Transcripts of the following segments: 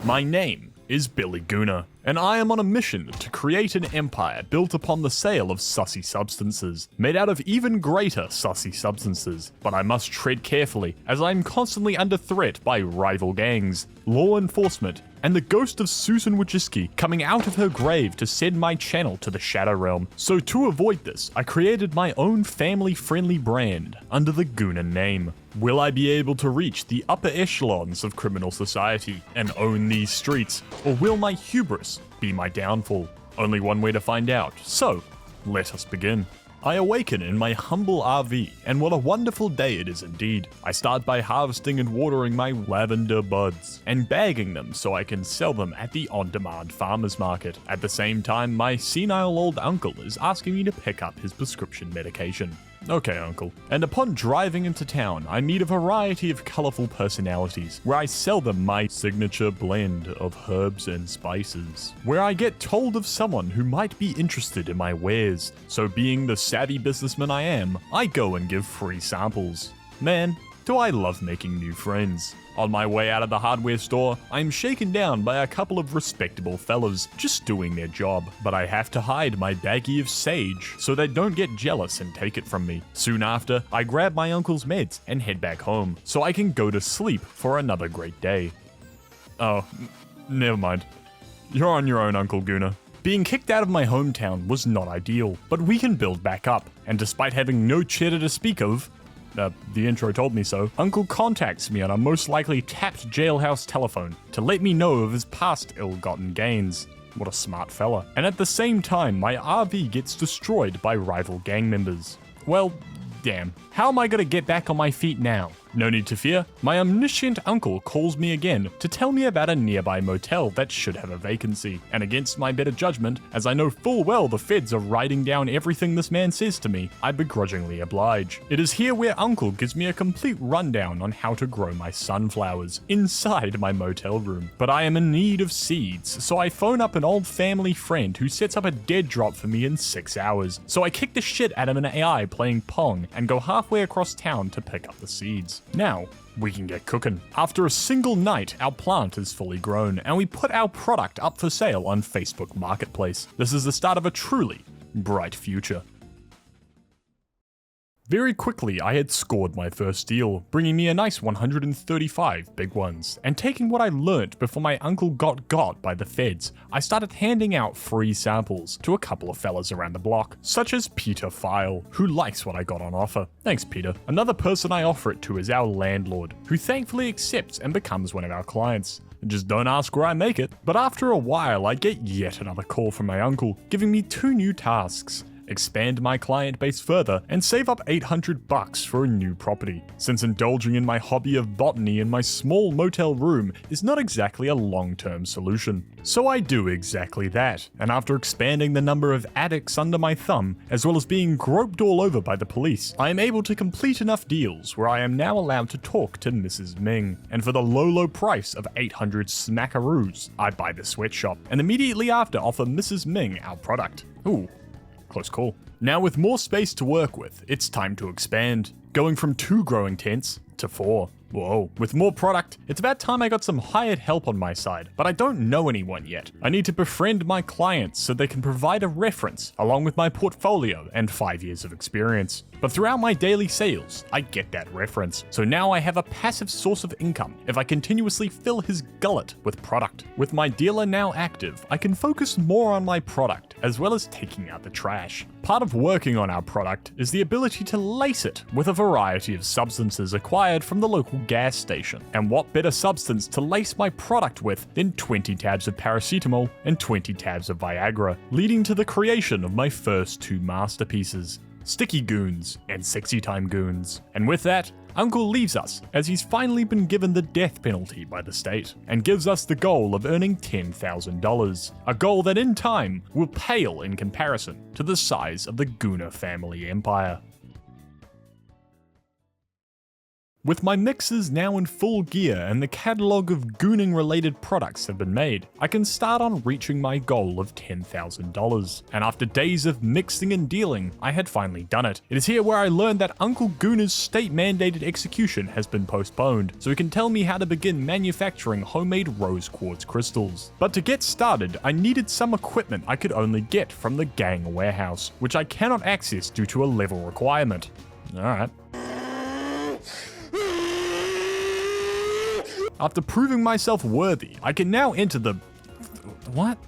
My name is Billy Gooner, and I am on a mission to create an empire built upon the sale of sussy substances, made out of even greater sussy substances. But I must tread carefully, as I am constantly under threat by rival gangs, law enforcement, and the ghost of Susan Wojcicki coming out of her grave to send my channel to the Shadow Realm. So to avoid this, I created my own family-friendly brand under the Gooner name. Will I be able to reach the upper echelons of criminal society and own these streets, or will my hubris be my downfall? Only one way to find out, so let us begin. I awaken in my humble RV, and what a wonderful day it is indeed. I start by harvesting and watering my lavender buds, and bagging them so I can sell them at the on-demand farmer's market. At the same time, my senile old uncle is asking me to pick up his prescription medication. Okay, uncle. And upon driving into town, I meet a variety of colorful personalities, where I sell them my signature blend of herbs and spices, where I get told of someone who might be interested in my wares. So being the savvy businessman I am, I go and give free samples. Man, do I love making new friends. On my way out of the hardware store, I'm shaken down by a couple of respectable fellas just doing their job, but I have to hide my baggie of sage so they don't get jealous and take it from me. Soon after, I grab my uncle's meds and head back home so I can go to sleep for another great day. Oh, never mind. You're on your own, Uncle Gooner. Being kicked out of my hometown was not ideal, but we can build back up, and despite having no cheddar to speak of, the intro told me so, Uncle contacts me on a most likely tapped jailhouse telephone to let me know of his past ill-gotten gains. What a smart fella. And at the same time, my RV gets destroyed by rival gang members. Well, damn. How am I gonna get back on my feet now? No need to fear, my omniscient uncle calls me again to tell me about a nearby motel that should have a vacancy, and against my better judgment, as I know full well the feds are writing down everything this man says to me, I begrudgingly oblige. It is here where uncle gives me a complete rundown on how to grow my sunflowers inside my motel room. But I am in need of seeds, so I phone up an old family friend who sets up a dead drop for me in 6 hours. So I kick the shit out of an AI playing Pong and go halfway across town to pick up the seeds. Now, we can get cooking. After a single night, our plant is fully grown, and we put our product up for sale on Facebook Marketplace. This is the start of a truly bright future. Very quickly, I had scored my first deal, bringing me a nice 135 big ones. And taking what I learnt before my uncle got by the feds, I started handing out free samples to a couple of fellas around the block, such as Peter File, who likes what I got on offer. Thanks, Peter. Another person I offer it to is our landlord, who thankfully accepts and becomes one of our clients. Just don't ask where I make it. But after a while, I get yet another call from my uncle, giving me 2 new tasks. Expand my client base further, and save up $800 for a new property, since indulging in my hobby of botany in my small motel room is not exactly a long-term solution. So I do exactly that, and after expanding the number of addicts under my thumb, as well as being groped all over by the police, I am able to complete enough deals where I am now allowed to talk to Mrs. Ming, and for the low price of 800 smackaroos, I buy the sweatshop, and immediately after offer Mrs. Ming our product. Ooh. Close call. Now with more space to work with, it's time to expand, going from 2 growing tents to 4. Whoa. With more product, it's about time I got some hired help on my side, but I don't know anyone yet. I need to befriend my clients so they can provide a reference, along with my portfolio and 5 years of experience. But throughout my daily sales, I get that reference, so now I have a passive source of income if I continuously fill his gullet with product. With my dealer now active, I can focus more on my product, as well as taking out the trash. Part of working on our product is the ability to lace it with a variety of substances acquired from the local gas station. And what better substance to lace my product with than 20 tabs of paracetamol and 20 tabs of Viagra, leading to the creation of my first 2 masterpieces, Sticky Goons and Sexy Time Goons. And with that, Uncle leaves us, as he's finally been given the death penalty by the state, and gives us the goal of earning $10,000, a goal that in time will pale in comparison to the size of the Gooner family empire. With my mixers now in full gear and the catalogue of gooning related products have been made, I can start on reaching my goal of $10,000. And after days of mixing and dealing, I had finally done it. It is here where I learned that Uncle Gooner's state mandated execution has been postponed, so he can tell me how to begin manufacturing homemade rose quartz crystals. But to get started, I needed some equipment I could only get from the gang warehouse, which I cannot access due to a level requirement. Alright. After proving myself worthy, I can now enter the... What?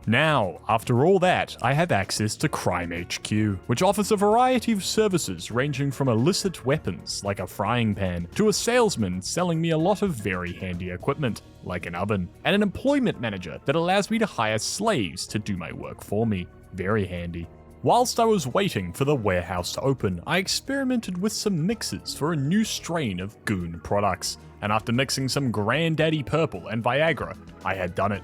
Now, after all that, I have access to Crime HQ, which offers a variety of services ranging from illicit weapons, like a frying pan, to a salesman selling me a lot of very handy equipment, like an oven, and an employment manager that allows me to hire slaves to do my work for me. Very handy. Whilst I was waiting for the warehouse to open, I experimented with some mixes for a new strain of goon products, and after mixing some Granddaddy Purple and Viagra, I had done it.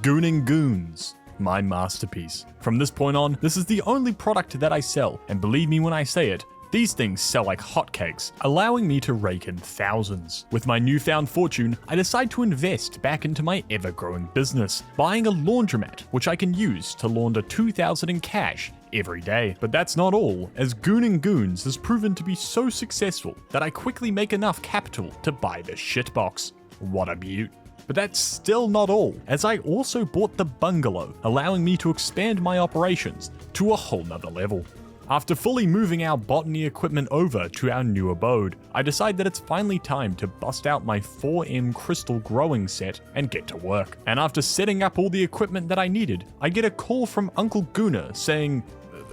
Gooning Goons, my masterpiece. From this point on, this is the only product that I sell, and believe me when I say it, these things sell like hotcakes, allowing me to rake in thousands. With my newfound fortune, I decide to invest back into my ever-growing business, buying a laundromat, which I can use to launder $2,000 in cash every day. But that's not all, as Gooning Goons has proven to be so successful that I quickly make enough capital to buy this shitbox. What a beaut. But that's still not all, as I also bought the bungalow, allowing me to expand my operations to a whole nother level. After fully moving our botany equipment over to our new abode, I decide that it's finally time to bust out my 4M crystal growing set and get to work. And after setting up all the equipment that I needed, I get a call from Uncle Gooner saying,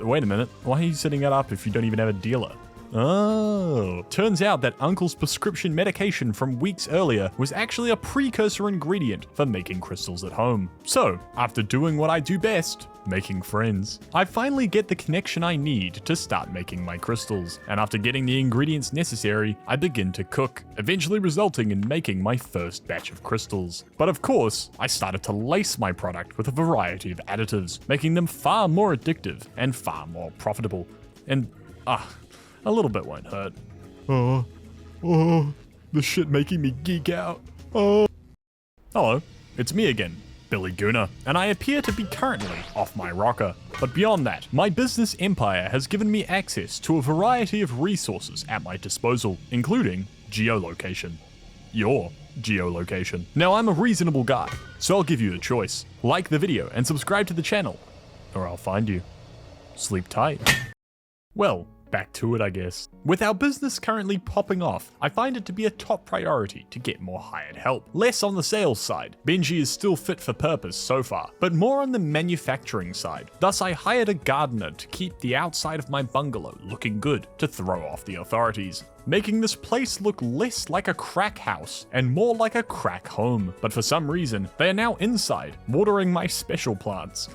wait a minute, why are you setting it up if you don't even have a dealer? Oh, turns out that Uncle's prescription medication from weeks earlier was actually a precursor ingredient for making crystals at home. So, after doing what I do best, making friends, I finally get the connection I need to start making my crystals, and after getting the ingredients necessary, I begin to cook, eventually resulting in making my first batch of crystals. But of course, I started to lace my product with a variety of additives, making them far more addictive and far more profitable. And, a little bit won't hurt. The shit making me geek out. Hello, it's me again, Billy Gooner, and I appear to be currently off my rocker. But beyond that, my business empire has given me access to a variety of resources at my disposal, including geolocation. Your geolocation. Now, I'm a reasonable guy, so I'll give you the choice. Like the video and subscribe to the channel, or I'll find you. Sleep tight. Well, back to it, I guess. With our business currently popping off, I find it to be a top priority to get more hired help. Less on the sales side. Benji is still fit for purpose so far, but more on the manufacturing side. Thus, I hired a gardener to keep the outside of my bungalow looking good to throw off the authorities, making this place look less like a crack house and more like a crack home. But for some reason, they are now inside, watering my special plants.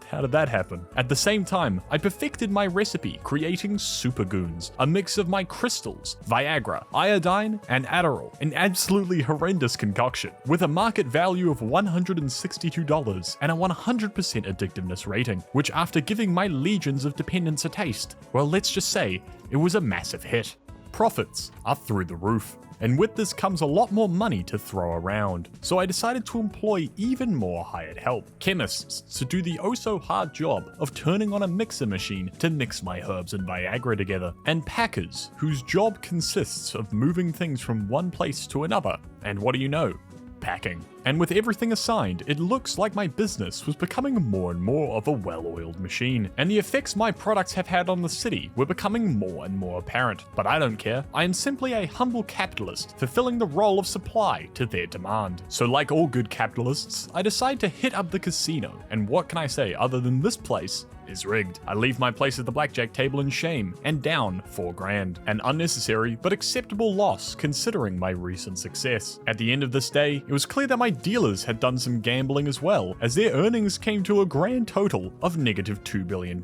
How did that happen? At the same time, I perfected my recipe, creating Super Goons, a mix of my crystals, Viagra, iodine, and Adderall, an absolutely horrendous concoction, with a market value of $162 and a 100% addictiveness rating, which after giving my legions of dependents a taste, well, let's just say, it was a massive hit. Profits are through the roof. And with this comes a lot more money to throw around. So I decided to employ even more hired help. Chemists to do the oh-so-hard job of turning on a mixer machine to mix my herbs and Viagra together. And packers, whose job consists of moving things from one place to another. And what do you know? Packing. And with everything assigned, it looks like my business was becoming more and more of a well-oiled machine, and the effects my products have had on the city were becoming more and more apparent. But I don't care. I am simply a humble capitalist, fulfilling the role of supply to their demand. So like all good capitalists, I decide to hit up the casino, and what can I say other than this place is rigged. I leave my place at the blackjack table in shame and down $4,000, an unnecessary but acceptable loss considering my recent success. At the end of this day, it was clear that my dealers had done some gambling as well, as their earnings came to a grand total of negative $2 billion.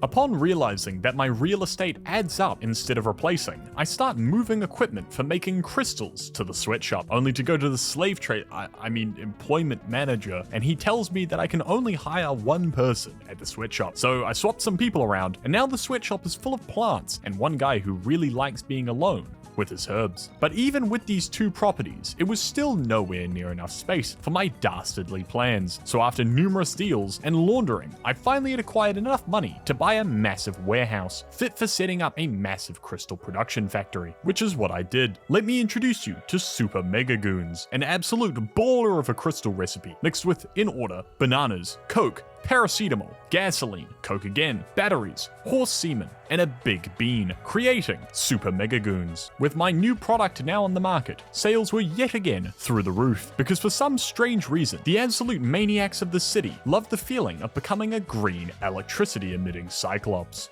Upon realizing that my real estate adds up instead of replacing, I start moving equipment for making crystals to the sweatshop, only to go to the slave trade, employment manager, and he tells me that I can only hire one person at the sweatshop. So I swapped some people around, and now the sweatshop is full of plants and one guy who really likes being alone with his herbs. But even with these two properties, it was still nowhere near enough space for my dastardly plans. So after numerous deals and laundering, I finally had acquired enough money to buy a massive warehouse, fit for setting up a massive crystal production factory, which is what I did. Let me introduce you to Super Mega Goons, an absolute baller of a crystal recipe, mixed with, in order, bananas, coke, paracetamol, gasoline, coke again, batteries, horse semen, and a big bean, creating Super Mega Goons. With my new product now on the market, sales were yet again through the roof, because for some strange reason, the absolute maniacs of the city loved the feeling of becoming a green electricity-emitting cyclops.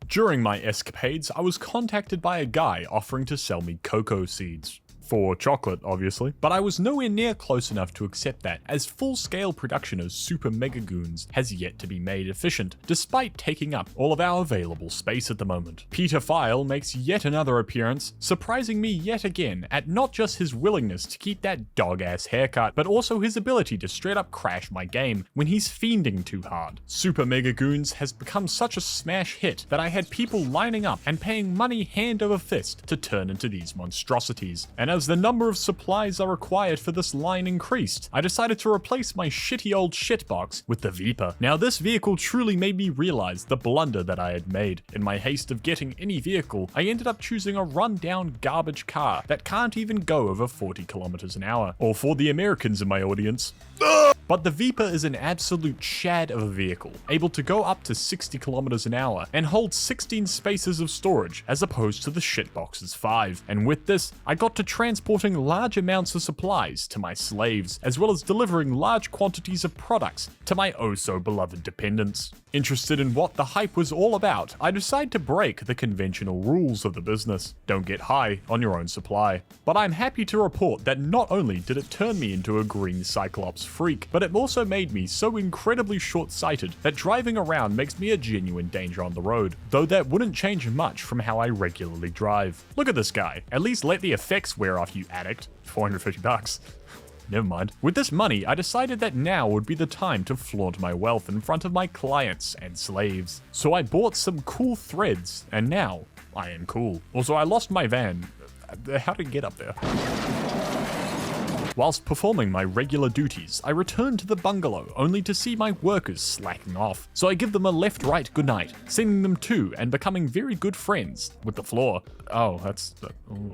During my escapades, I was contacted by a guy offering to sell me cocoa seeds. For chocolate, obviously, but I was nowhere near close enough to accept that, as full-scale production of Super Mega Goons has yet to be made efficient, despite taking up all of our available space at the moment. Peter File makes yet another appearance, surprising me yet again at not just his willingness to keep that dog-ass haircut, but also his ability to straight up crash my game when he's fiending too hard. Super Mega Goons has become such a smash hit that I had people lining up and paying money hand over fist to turn into these monstrosities, and as the number of supplies are required for this line increased, I decided to replace my shitty old shitbox with the Viper. Now this vehicle truly made me realize the blunder that I had made. In my haste of getting any vehicle, I ended up choosing a run-down garbage car that can't even go over 40 kilometers an hour. Or for the Americans in my audience, but the Viper is an absolute shad of a vehicle, able to go up to 60 kilometers an hour and hold 16 spaces of storage as opposed to the shitbox's 5. And with this, I got to transporting large amounts of supplies to my slaves, as well as delivering large quantities of products to my oh-so-beloved dependents. Interested in what the hype was all about, I decided to break the conventional rules of the business. Don't get high on your own supply. But I'm happy to report that not only did it turn me into a green cyclops freak, but it also made me so incredibly short-sighted that driving around makes me a genuine danger on the road, though that wouldn't change much from how I regularly drive. Look at this guy. At least let the effects wear off, you addict. 450 bucks. Never mind. With this money, I decided that now would be the time to flaunt my wealth in front of my clients and slaves. So I bought some cool threads, and now I am cool. Also, I lost my van. How did it get up there? Whilst performing my regular duties, I return to the bungalow only to see my workers slacking off. So I give them a left-right goodnight, sending them to and becoming very good friends with the floor. Oh, that's... oh.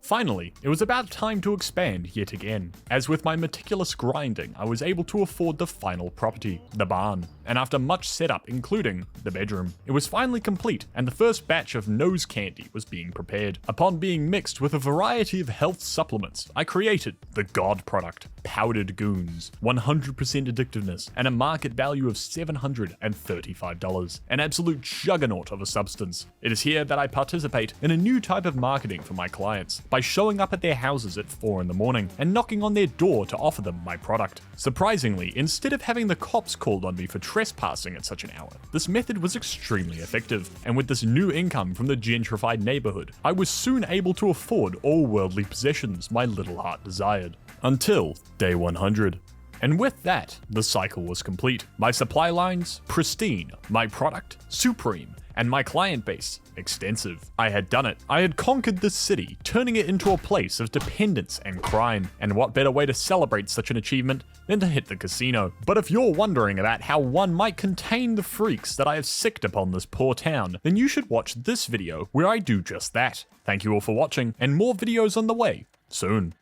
Finally, it was about time to expand yet again. As with my meticulous grinding, I was able to afford the final property, the barn. And after much setup, including the bedroom, it was finally complete, and the first batch of nose candy was being prepared. Upon being mixed with a variety of health supplements, I created the God product, Powdered Goons, 100% addictiveness, and a market value of $735. An absolute juggernaut of a substance. It is here that I participate in a new type of marketing for my clients, by showing up at their houses at 4 in the morning and knocking on their door to offer them my product. Surprisingly, instead of having the cops called on me for trespassing at such an hour, this method was extremely effective, and with this new income from the gentrified neighborhood, I was soon able to afford all worldly possessions my little heart desired. Until day 100. And with that, the cycle was complete. My supply lines, pristine, my product, supreme, and my client base, extensive. I had done it. I had conquered this city, turning it into a place of dependence and crime. And what better way to celebrate such an achievement than to hit the casino? But if you're wondering about how one might contain the freaks that I have sicked upon this poor town, then you should watch this video where I do just that. Thank you all for watching, and more videos on the way soon.